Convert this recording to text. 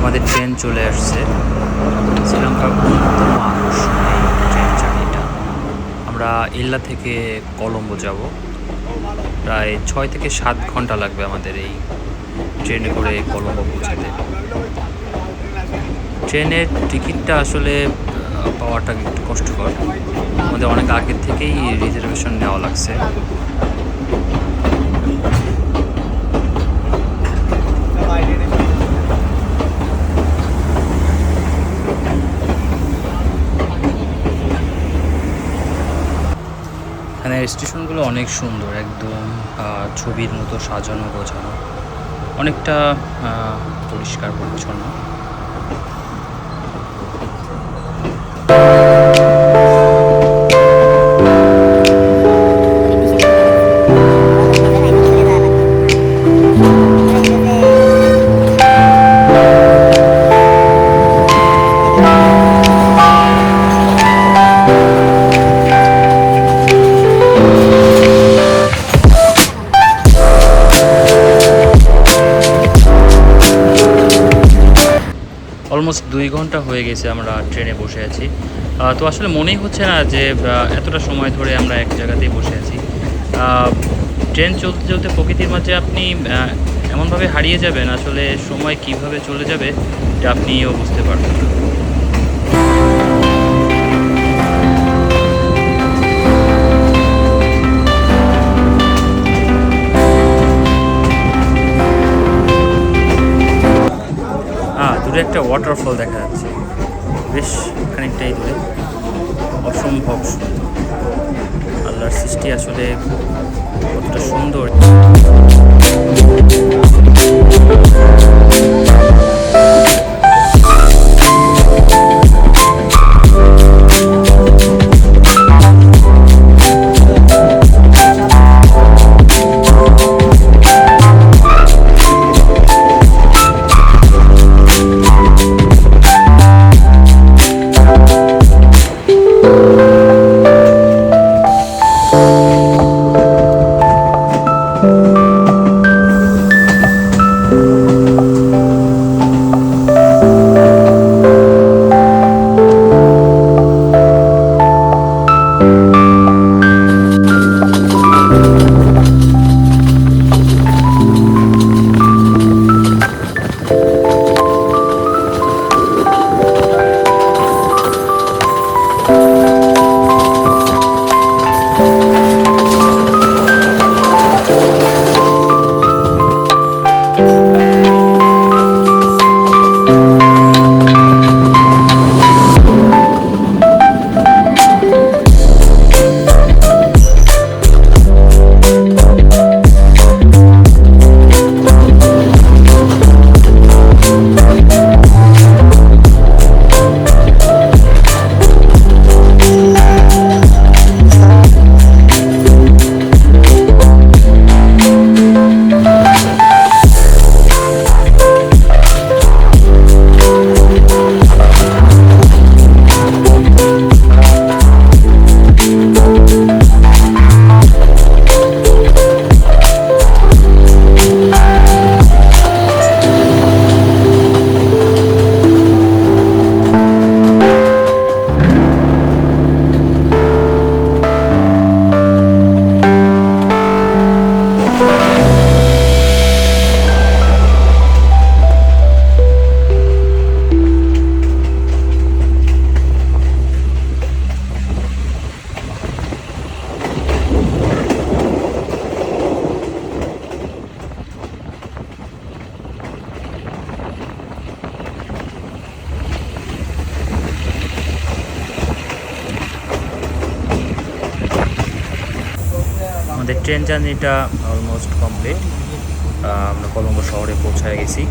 আমাদের ট্রেন চলে আসছে। শ্রীলঙ্কার অন্যতম আকর্ষণ এই ট্রেন জার্নিটা। আমরা ইল্লা থেকে কলম্বো যাব। প্রায় 6 থেকে 7 ঘন্টা লাগবে আমাদের এই ট্রেনে করে কলম্বো পৌঁছাতে। ট্রেনের টিকিটটা আসলে পাওয়াটা একটু কষ্টকর। আমাদের অনেক আগের থেকেই রিজার্ভেশন নেওয়া লাগছে। এখানে স্টেশনগুলো অনেক সুন্দর, একদম ছবির মতো সাজানো গোছানো, অনেকটা পরিষ্কার পরিচ্ছন্ন। অলমোস্ট 2 ঘন্টা হয়ে গেছে আমরা ট্রেনে বসে আছি। তো আসলে মনেই হচ্ছে না যে এতটা সময় ধরে আমরা এক জায়গাতেই বসে আছি। ট্রেন চলতে চলতে প্রকৃতির মাঝে আপনি এমনভাবে হারিয়ে যাবেন, আসলে সময় কিভাবে চলে যাবে এটা আপনিও বুঝতে পারবেন না। দূরে একটা ওয়াটারফল দেখা যাচ্ছে, বেশ খানিকটাই দূরে। অসম্ভব সুন্দর, আল্লাহর সৃষ্টি আসলে কতটা সুন্দর। আমাদের ট্রেন জার্নিটা অলমোস্ট কমপ্লিট। আমরা কলম্বো শহরে পৌঁছায় গেছি।